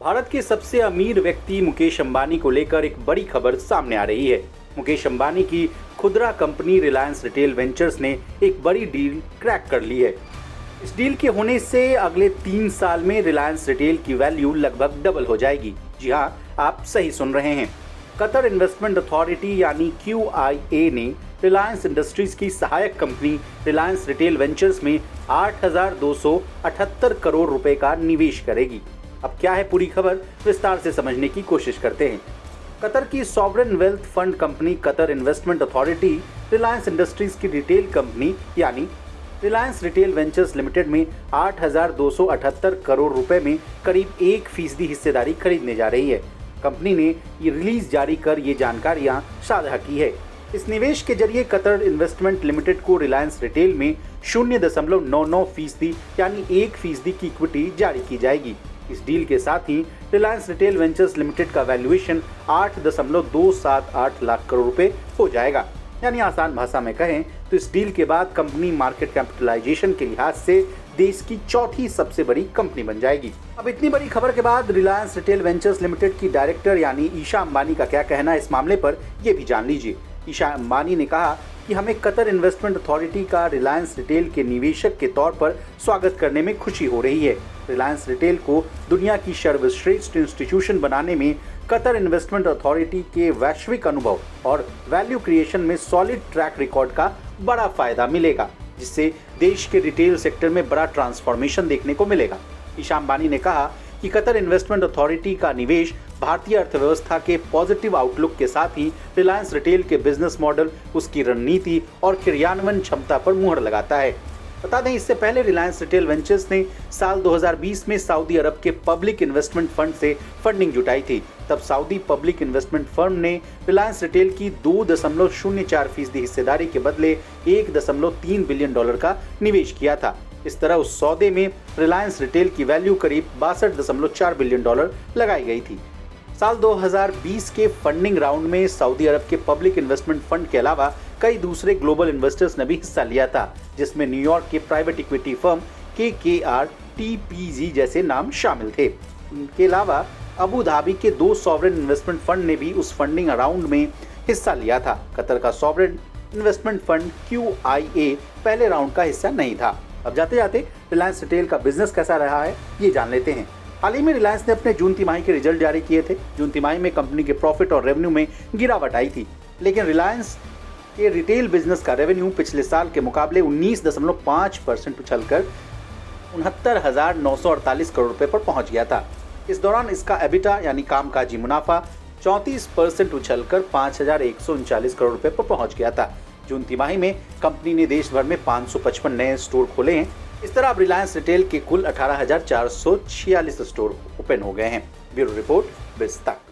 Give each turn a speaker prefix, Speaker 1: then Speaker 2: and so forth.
Speaker 1: भारत के सबसे अमीर व्यक्ति मुकेश अंबानी को लेकर एक बड़ी खबर सामने आ रही है। मुकेश अंबानी की खुदरा कंपनी रिलायंस रिटेल वेंचर्स ने एक बड़ी डील क्रैक कर ली है। इस डील के होने से अगले 3 साल में रिलायंस रिटेल की वैल्यू लगभग डबल हो जाएगी। जी हां, आप सही सुन रहे हैं। कतर इन्वेस्टमेंट अथॉरिटी यानी QIA ने रिलायंस इंडस्ट्रीज की सहायक कंपनी रिलायंस रिटेल वेंचर्स में 8,278 करोड़ रुपए का निवेश करेगी। अब क्या है पूरी खबर, विस्तार से समझने की कोशिश करते हैं। कतर की sovereign wealth fund company Qatar investment authority Reliance industries की रिटेल कंपनी यानी रिलायंस रिटेल वेंचर्स लिमिटेड में 8,278 करोड़ रुपए में करीब 1% हिस्सेदारी खरीदने जा रही है। कंपनी ने ये रिलीज जारी कर ये जानकारियां साझा की है। इस निवेश के जरिए कतर इन्वेस्टमेंट लिमिटेड को रिलायंस रिटेल में 0.99% यानी 1% की इक्विटी जारी की जाएगी। इस डील के साथ ही रिलायंस रिटेल वेंचर्स लिमिटेड का वैल्यूएशन 8.278 लाख करोड़ रुपए हो जाएगा। यानी आसान भाषा में कहें तो इस डील के बाद कंपनी मार्केट कैपिटलाइजेशन के लिहाज से देश की चौथी सबसे बड़ी कंपनी बन जाएगी। अब इतनी बड़ी खबर के बाद रिलायंस रिटेल वेंचर्स लिमिटेड की डायरेक्टर यानी ईशा अंबानी का क्या कहना है इस मामले पर, ये भी जान लीजिए। ईशा अंबानी ने कहा कि हमें कतर इन्वेस्टमेंट अथॉरिटी का रिलायंस रिटेल के निवेशक के तौर पर स्वागत करने में खुशी हो रही है। रिलायंस रिटेल को दुनिया की सर्वश्रेष्ठ इंस्टीट्यूशन बनाने में कतर इन्वेस्टमेंट अथॉरिटी के वैश्विक अनुभव और वैल्यू क्रिएशन में सॉलिड ट्रैक रिकॉर्ड का बड़ा फायदा मिलेगा, जिससे देश के रिटेल सेक्टर में बड़ा ट्रांसफॉर्मेशन देखने को मिलेगा। ईशा अंबानी ने कहा कि कतर इन्वेस्टमेंट अथॉरिटी का निवेश भारतीय अर्थव्यवस्था के पॉजिटिव आउटलुक के साथ ही रिलायंस रिटेल के बिजनेस मॉडल, उसकी रणनीति और क्रियान्वयन क्षमता पर मुहर लगाता है। बता दें, इससे पहले रिलायंस रिटेल वेंचर्स ने साल 2020 में सऊदी अरब के पब्लिक इन्वेस्टमेंट फंड से फंडिंग जुटाई थी। तब सऊदी पब्लिक इन्वेस्टमेंट फर्म ने रिलायंस रिटेल की 2.04% हिस्सेदारी के बदले $1.3 बिलियन का निवेश किया था। इस तरह उस सौदे में रिलायंस रिटेल की वैल्यू करीब $62.4 बिलियन लगाई गई थी। साल 2020 के फंडिंग राउंड में सऊदी अरब के पब्लिक इन्वेस्टमेंट फंड के अलावा कई दूसरे ग्लोबल इन्वेस्टर्स ने भी हिस्सा लिया था, जिसमें न्यूयॉर्क के private equity firm KKR, TPG जैसे नाम शामिल थे। इनके अलावा अबू धाबी के 2 सॉवरेन इन्वेस्टमेंट फंड ने भी उस फंडिंग राउंड में हिस्सा लिया था। कतर का सॉवरेन इन्वेस्टमेंट फंड QIA पहले राउंड का हिस्सा नहीं था। अब जाते जाते रिलायंस रिटेल का बिजनेस कैसा रहा है ये जान लेते हैं। हाल ही में रिलायंस ने अपने जून तिमाही के रिजल्ट जारी किए थे। जून तिमाही में कंपनी के प्रॉफिट और रेवेन्यू में गिरावट आई थी, लेकिन रिलायंस के रिटेल बिजनेस का रेवेन्यू पिछले साल के मुकाबले 19.5% उछलकर 69,948 करोड़ रुपए पर पहुंच गया था। इस दौरान इसका एबिटा यानी कामकाजी मुनाफा 34% उछलकर 5,139 करोड़ रुपए पर पहुंच गया था। जून तिमाही में कंपनी ने देश भर में 555 नए स्टोर खोले हैं। इस तरह अब रिलायंस रिटेल के कुल 18,446 स्टोर ओपन हो गए हैं। ब्यूरो रिपोर्ट, विस्तार।